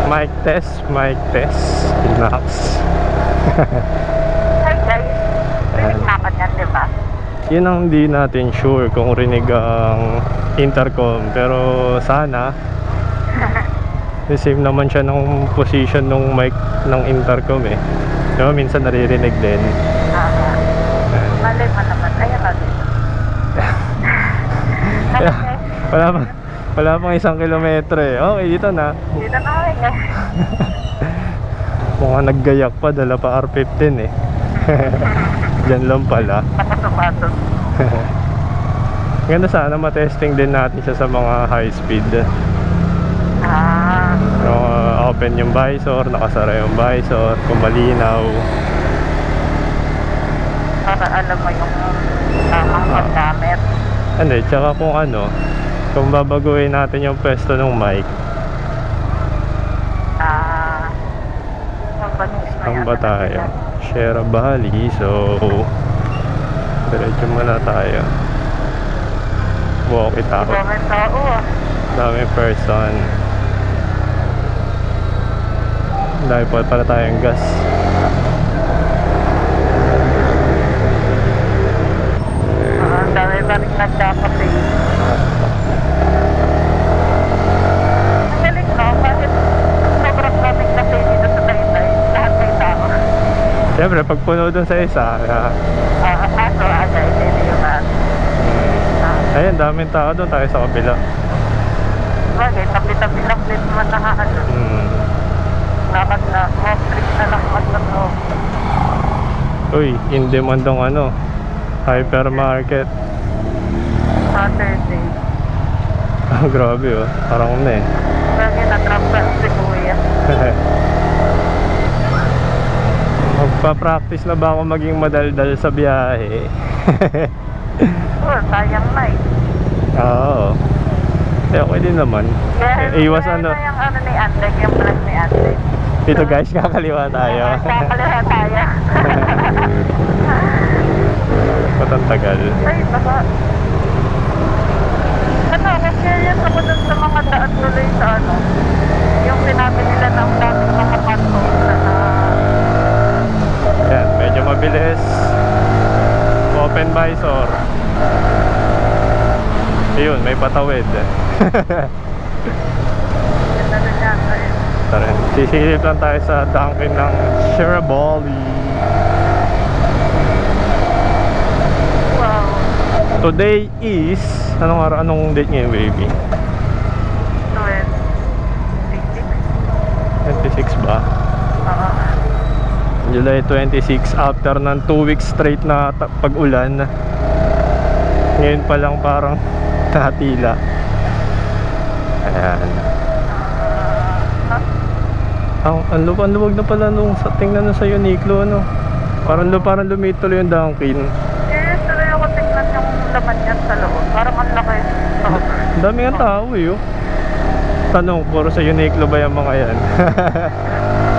Mic test, relax. Hi guys, rinig naman yan, di ba? Yun ang hindi natin sure kung rinig ang intercom, pero sana the same naman siya ng position ng mic ng intercom eh. Diba minsan naririnig din. Malay mo naman, ayan o dito. Wala pang 1 kilometro eh. Okay, dito na. Dito na kami guys. Mukhang naggayak pa, dala pa R15 eh. Diyan lang pala. Nakasumatot. Ganda sana matesting din natin siya sa mga high speed. So, open yung visor, nakasara yung visor, kung malinaw. Para alam mo yung tamang paggamit. Ano eh, tsaka kung babaguhin natin yung pwesto ng mic. Saan ba tayo? Sierra Valley, so diretso muna tayo. Walk it out. Daming tao Daming person. Dahil po pala tayong gas. Ang dami pa rin nagkakape. Ang galing no? Bakit sobrang daming kape dito sa Taytay? Lahat may tao. Siyempre, pag puno dun sa isa, Kaso agay, hindi yung ayun, daming tao doon tayo sa kabila. bagay, tabi-tabi lang din naman nakakano. Lakad na, off trip na lang magpapro. Uy, in demand ang hypermarket. Saturday. Grabe oh, parang eh. Bagay, na-trap ka si Kuya. Magpa-practice na ba ako maging madaldal sa biyahe? Sayang na eh. Oo. Okay din naman. Iwas Yung ni Andek, yung vlog ni Andek. Dito guys, kakaliwa tayo. Kakaliwa tayo. Patantagal. Ay, baka. Kasi ako dun sa mga daan tuloy sa yung sinabi nila na ang daming mga pato Yan, medyo mabilis. Open visor. Ayun, may patawid. Tara, sisilip lang tayo sa Dunkin ng Sierra Valley. Wow. Today is anong date ngayon, baby? 26 ba? July 26, after ng 2 weeks straight na pag-ulan. Ngayon pa lang parang natila. Ayan. Ang luwag na pala nung tingnan sa Uniqlo, Parang lumituloy yung Dunkin. Tuloy ako tingnan yung laman yan sa loob. Parang ang laki. Dami nga tao eh, oh. Tanong, puro sa Uniqlo ba yung mga yan?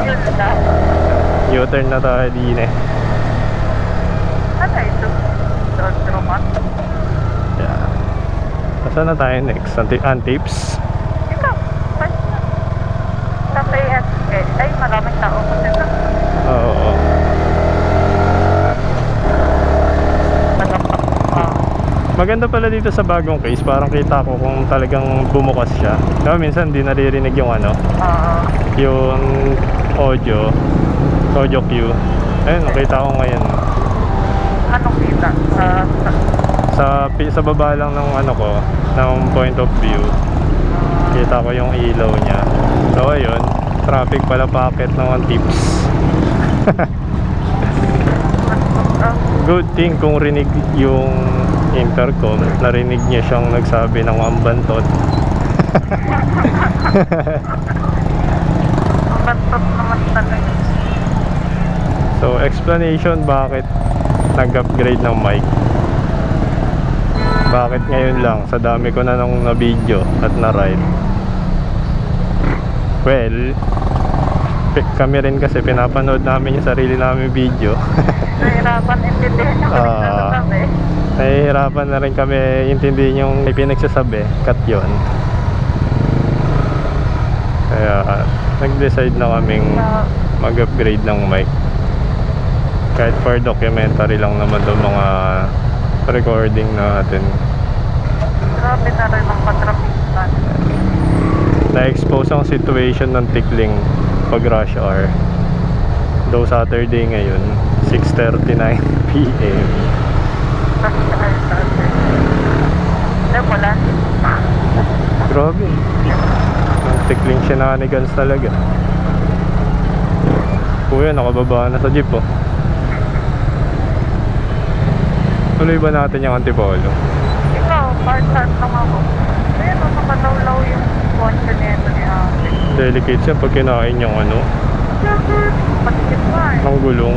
Yun na. U-turn na tayo din eh. Ano ito? Dromat? Yeah. Saan na tayo next? Antips? Ito. Sa PSK. Ay, maraming tao ko dito. Oo. Maganda pala dito sa bagong case. Parang kita ko kung talagang bumukas siya. Diba, minsan di naririnig yung yung audio cue. Ayun, nakita ko ngayon. Anong kita? Sa baba lang ng ng point of view. Kita ko yung ilaw niya. So ayun, traffic pala packet ng tips. Good thing kung rinig yung intercom, narinig niya siyang nagsabi ng ambantot. Ambantot naman talaga. So explanation bakit nag-upgrade ng mic. Bakit ngayon lang sa dami ko na nung na-video at na-ride. Well, kami rin kasi pinapanood namin yung sarili namin video. Nahirapan intindihin yung pinagsasabi. Nahihirapan na rin kami intindihin yung pinagsasabi. Cut yun. Kaya nag-decide na kaming mag-upgrade ng mic. Kahit for documentary lang naman itong mga recording natin. Grabe na rin ang patrapikan. Na-expose ang situation ng tickling pag rush hour. Though Saturday ngayon, 6:39 PM. Wala. Grabe. Ang tickling shenanigans talaga. Kuya, nakababa na sa jeep oh. Tuloy ba natin yung Antipolo? Ikaw, part-time lang ako. Ayun, nakalaw-law yung konsyo nito ni ate. Delicate siya pag kinain yung ano, Patikit pa eh. ng gulong.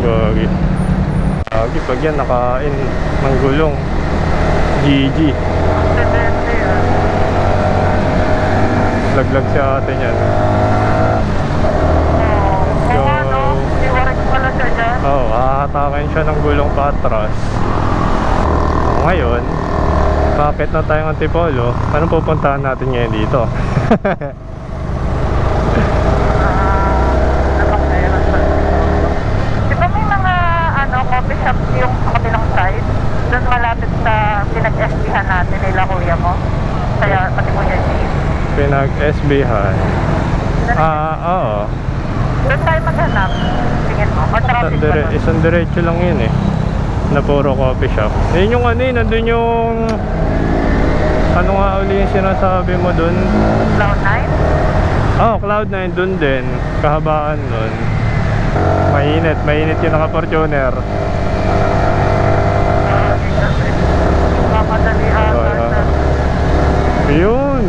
Gagi. Gagi, pag yan nakain ng gulong. GG. Depende yan. Laglag si ate niyan. Oo, ano, iwarik pala siya dyan. Oo, hahatakin siya ng gulong patras. Ngayon, bakit na tayong Antipolo? Anong pupuntahan natin ngayon dito? Napakailan pa. Di ba may mga coffee shop yung sa kabilang side? Doon malapit sa pinag-SBhan natin nila kuya mo. Kaya pati kuya Steve. Pinag-SBhan. Oo. Doon tayo maghanap. Tingin mo. O traffic ba doon? Isang diretso lang yun eh. Na puro coffee shop. Yun yung ano eh, nandun yung... Ano nga uli yung sinasabi mo dun? Cloud9? Oh, Cloud9 dun din. Kahabaan nun. Mainit yung naka-Fortuner. Mamadali ata. Yun.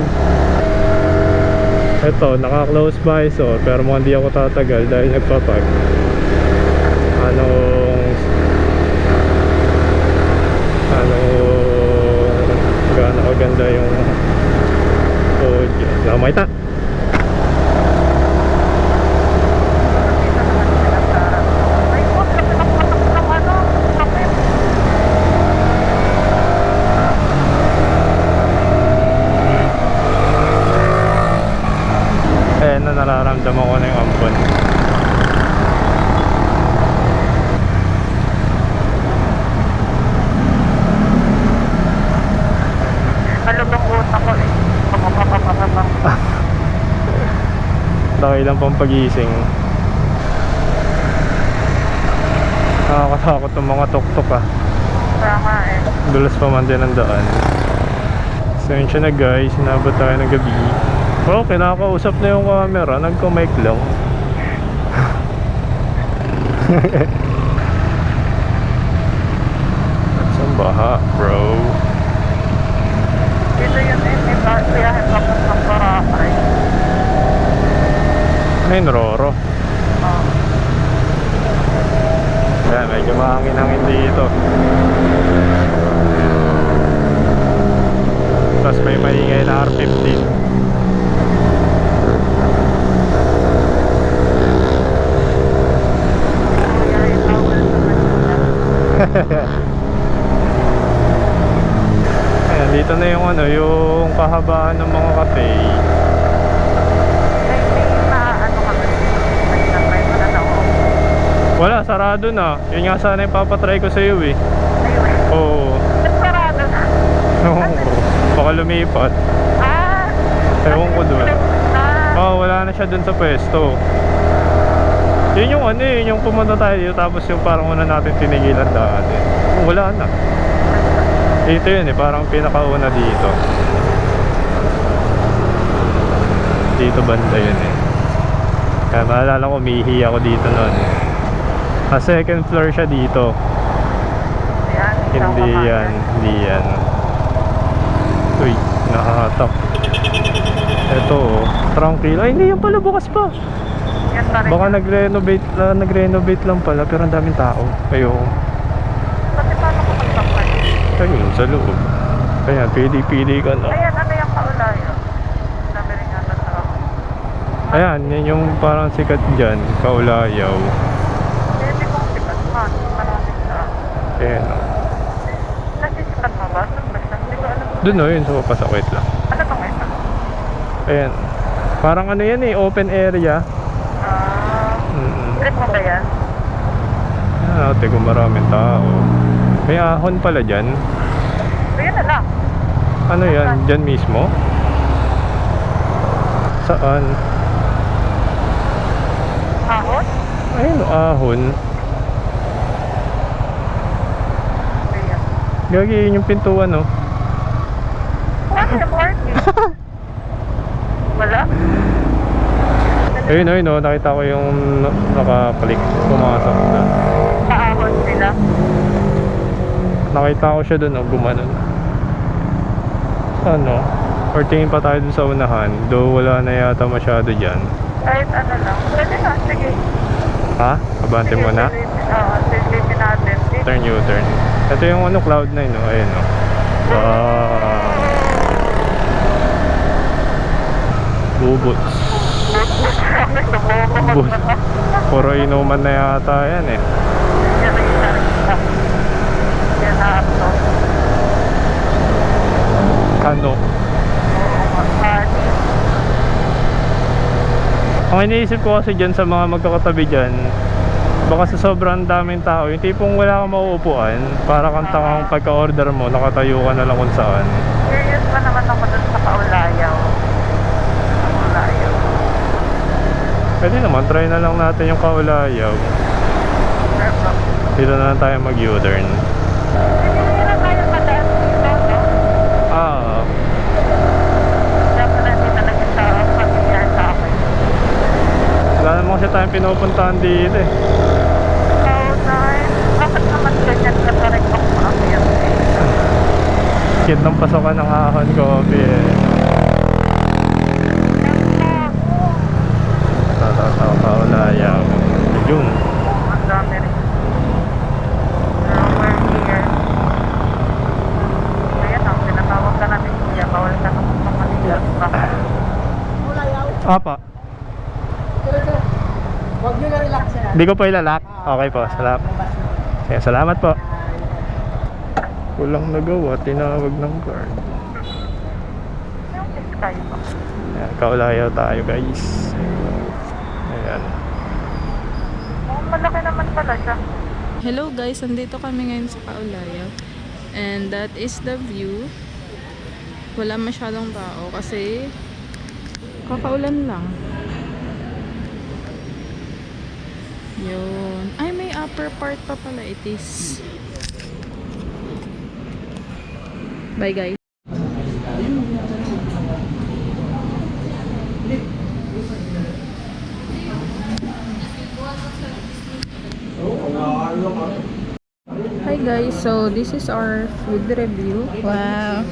Ito, naka-close visor pero mukhang di ako tatagal dahil nagpapag. Gaano kaganda yung audio. Lamaita. Ay, po, kapit-kapit ng ano, kapit. Eh, nararamdaman ko na yung ampon. Malubang utak ko eh. Pagpapapapapapap. Dahil lang pang pagising. Nakakatakot ng mga tuk-tuk ah. Tama eh. Dulas pa man din ang daan. Sensya na guys, sinabot tayo ng gabi. Oh, kinakausap na yung camera, nagko-mic lang. That's ang baha, bro. Dito yun eh. May biyahe tapos ng Boracay. Ayun, Roro. Oh. Kaya medyo mahangin-hangin dito. Tapos may maingay na R15. Kaya itawal naman sila. Ayan, dito na yung ano, yung kahabaan ng mga cafe. Ay, may ano kami. May nabay mo na ako. Wala, sarado na. Yun nga sana yung papatry ko sa iyo eh. Ayun. Oo. Nagparado na. Oo. Baka lumipat. Ah! Ewan ko dun. Ah! Oo, wala na siya dun sa pwesto. Yun yung ano eh, yung pumunta tayo dito tapos yung parang una natin tinigilan dati. Wala na. Ito yun eh, parang pinakauna dito. Dito banda yun eh. Kaya maalala ko, umihi ako dito noon. Sa second floor siya dito. Ayan, Hindi yan, hindi yan. Uy, nakahatak. Ito oh, tranquil. Ay, hindi yan pala, bukas pa. Yan pa rin. Baka nag-renovate lang pala, pero ang daming tao. Ayun. Pati paano ko magpapay? Ayun, sa loob. Kaya, pili-pili ka na. Ayan, ano yung kaulayo? Sabi rin nga na sa ako. Ayan, yan yung parang sikat dyan, Kaulayaw. Pwede kong sikat man. Maraming tao. Ayan o. Nasisikat mo ba? Saan ba siya? Hindi ko alam. Doon o, yun sa papasakit lang. Ano bang ito? Ayan. Parang ano yan eh, open area. Trip mo ba yan? Ate kung maraming tao. May ahon pala dyan. Ayun na lang. Ano yan? Dyan mismo? Saan? Ahon? Ayun, ahon. Ayan. Gagi, yun yung pintuan, no? Ano yung parking? Wala? Ayun, ayun, no? Nakita ko yung nakapalik. Pumasok doon. Paahon sila. Nakita ko siya doon, no? Gumanon. Ano? Or tingin pa tayo dun sa unahan. Though wala na yata masyado dyan. Kahit ano lang. Pwede na, sige. Ha? Abante mo na? Oo, silipin natin. Turn U-turn. Ito yung ano, Cloud9, no? Ayun, no? Wow. Bubots. Bus. Puro inuman na yata yan eh. Yan na ito. Kano. Ang iniisip ko kasi dyan sa mga magkakatabi dyan, baka sa sobrang daming tao, yung tipong wala kang mauupuan, para kang tangang pagka-order mo, nakatayo ka na lang kung saan. Curious pa naman ako dun sa Kaulayaw. Kaulayaw. Pwede naman, try na lang natin yung Kaulayaw. Dito na lang tayo mag-U-turn. Hindi na tayo madaan dito, no? Ah, Dapat na hindi talaga sa familiar sa akin. wala naman kasi tayong pinupuntahan dito eh. Bakit naman ganyan ka pa rin kung maakyat? Kid ng pasokan ng ahon coffee eh. Kaulayaw. Yun. Ang dami rin. We're here. Ayan ang tinatawag ka natin kuya. Bawal ka naman sa Manila. Apa. Huwag nyo na relax na. Hindi ko pa ilalak. Okay po, salamat. Kaya salamat po. Kulang nagawa, tinawag ng guard. Yung sky pa. Ayan, Kaulayaw tayo guys. Ayan. Malaki naman pala siya. Hello guys, andito kami ngayon sa Kaulayaw. And that is the view. Wala masyadong tao kasi kakaulan lang. Yun. Ay, may upper part pa pala. It is. Bye guys. Hi guys, so this is our food review. Wow.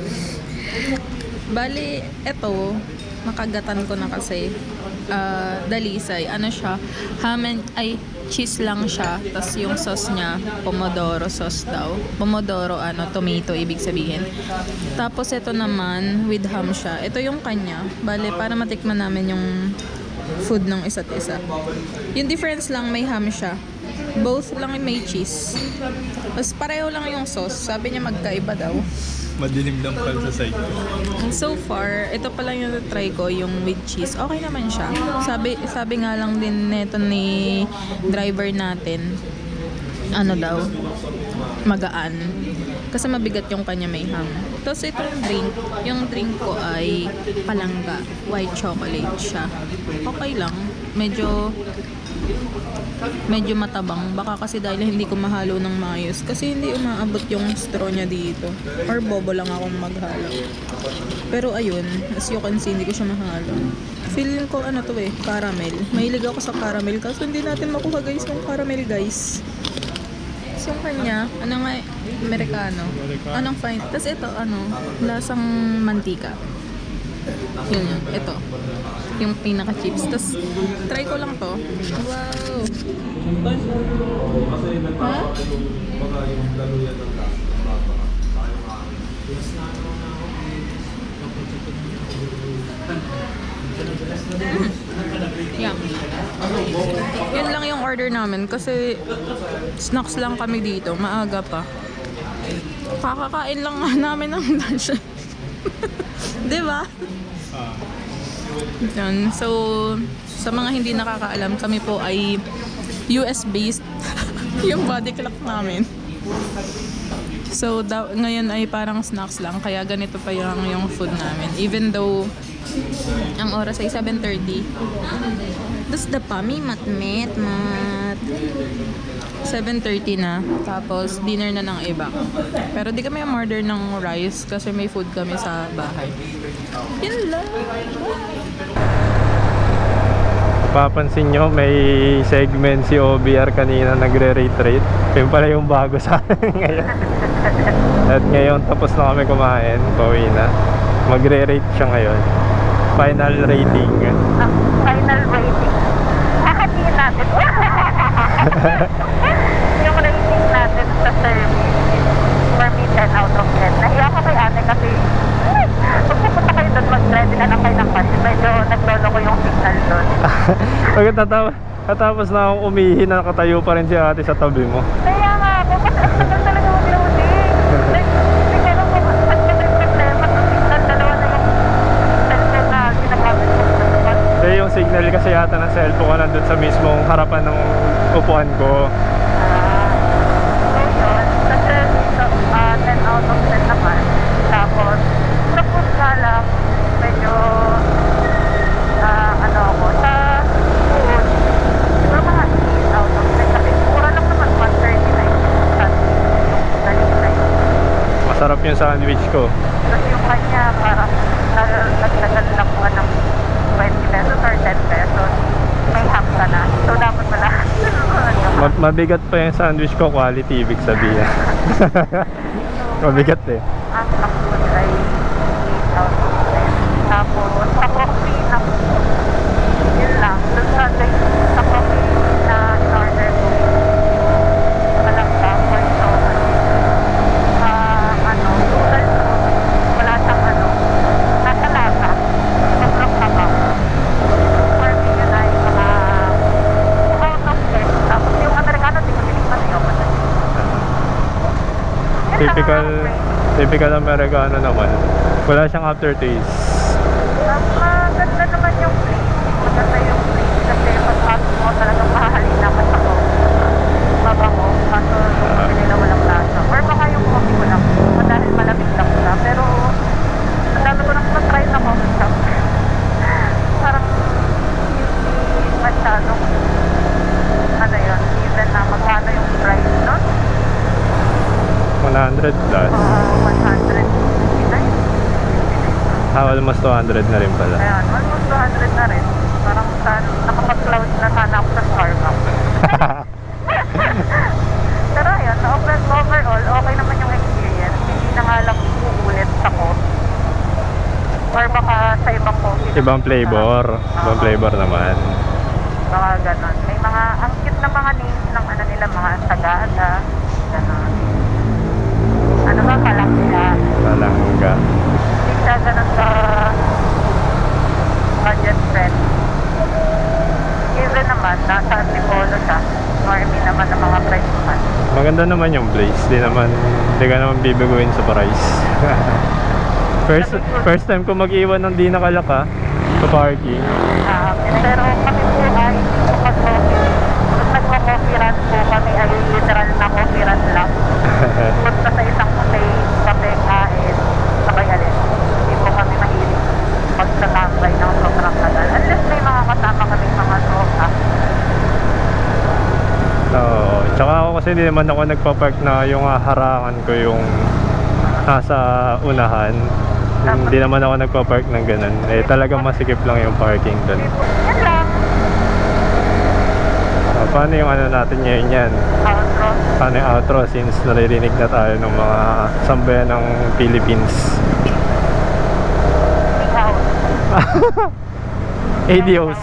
Bali, eto, nakagatan ko na kasi dalisay. Ano siya? Ham and, ay, cheese lang siya. Tapos yung sauce niya, pomodoro sauce daw. Pomodoro, tomato, ibig sabihin. Tapos ito naman, with ham siya. Ito yung kanya. Bali, para matikman namin yung food ng isa't isa. Yung difference lang, may ham siya. Both lang may cheese. Tapos pareho lang yung sauce. Sabi niya magkaiba daw. Madilim lang pala sa side ko. And so far, ito pa lang yung try ko, yung with cheese. Okay naman siya. Sabi nga lang din neto ni driver natin, ano daw, magaan. Kasi mabigat yung kanya may ham. Tapos itong drink, yung drink ko ay palangga. White chocolate siya. Okay lang. Medyo matabang. Baka kasi dahil hindi ko mahalo ng maayos. Kasi hindi umaabot yung straw niya dito. Or bobo lang akong maghalo. Pero ayun, as you can see, hindi ko siya mahalo. Feeling ko caramel. Mahilig ako sa caramel. Kaso hindi natin makuha guys yung caramel guys. Tapos yung kanya, Americano. Anong fine? Tapos ito, lasang mantika. Yun. Ito. Yung pinaka-chips. Tapos, try ko lang to. Wow! Ha? Yeah. Yun lang yung order namin kasi snacks lang kami dito. Maaga pa. Kakakain lang nga namin ng lunch. Diba? Yun. So, sa mga hindi nakakaalam, kami po ay US-based yung body clock namin. So, ngayon ay parang snacks lang, kaya ganito pa yung food namin. Even though, ang oras ay 7:30. Tapos the pami, mat. 7:30 na. Tapos, dinner na ng iba. Pero di kami order ng rice kasi may food kami sa bahay. Yun lang. Papansin nyo, may segment si OBR kanina nagre-rate. Yun pala yung bago sa akin ngayon. At ngayon, tapos na kami kumain. Pauwi na. Magre-rate siya ngayon. Final rating. Final rating. Kakatiin natin. Yung rating natin sa service for me 10 out of 10. Nahiya ko kay ate kasi pag pupunta kayo doon, mag-ready na lang kayo ng pansin. Medyo naglolo ko yung signal doon. Katapos na akong umihi, nakatayo pa rin si ate sa tabi mo. Kaya nga ako, kasi ang tagal talaga mag-loading. Like, siguro ko, pag may problema sa signal, dalawa na yung cellphone na ginagamit ko. Eh, yung signal kasi yata ng cellphone ko nandun sa mismong harapan ng upuan ko. So yun, sa service, 10 out of 10 naman. Tapos, sa food nga lang, medyo, ano ako, sa food, siguro mga 8 out of 10. Kasi mura lang naman, 139 yung dali-dali. Masarap yung sandwich ko. Tapos yung kanya, parang nagdagan lang mo ng 20 pesos or 10 pesos. May half ka na. So, dapat wala. Mabigat pa yung sandwich ko, quality, ibig sabihin. Mabigat eh. Ang food ay 8 out of 10. Tapos, sa coffee na yun lang. Doon sa coffee na in-order ko, malangga, for so total wala siyang nasa lasa. Sobrang tabaw. For me, yun ay mga 2 out of 10. Tapos yung Amerikano, di ko tinikman yun. Typical Americano naman. Wala siyang aftertaste. Maganda naman yung place. Maganda yung place. Kasi pagpasok mo talagang mahahalina ka sa ko. Mabango. Kaso yung nila walang lasa. Or baka yung coffee ko lang. Dahil malamig lang siya. Pero ang dami ko nang matry na coffee shop. Parang hindi masyadong even na magkano yung price nun. 100 plus. 159. Almost 200 na rin pala. Ayan, almost 200 na rin. Parang nakapag-cloud na sana ako sa Starbucks. Pero ayun, overall, okay naman yung experience. Hindi na nga lang uulit ako. Or baka sa ibang coffee. Ibang flavor. Ibang flavor naman. Baka ganon. May mga, ang cute na mga names ng nila, mga Sagada. Ganon. Ano ba, Palangga. Palangga. Hindi siya ganon sa budget friend. Even naman, nasa Antipolo siya. Normie naman ng mga price mo. Maganda naman yung place. Di ka naman bibiguin sa price. First time ko mag-iwan ng di nakalaka sa parking. Pero kami po ay mag-coffee. Pag nag-coffee run po kami ay literal na coffee run lang. Punta sa isang kape, kain, sabay alis. Hindi po kami mahilig magtatambay ng sobrang tagal. Unless may mga kasama kami mga tropa. Oo. Tsaka ako kasi di naman ako nagpa-park na yung harangan ko yung nasa unahan. Hindi naman ako nagpa-park ng ganun. Eh talagang masikip lang yung parking doon. Yan lang. Paano yung natin ngayon yan? Outro. Paano yung outro since naririnig na tayo ng mga sambayan ng Philippines? Ikaw. ADOs.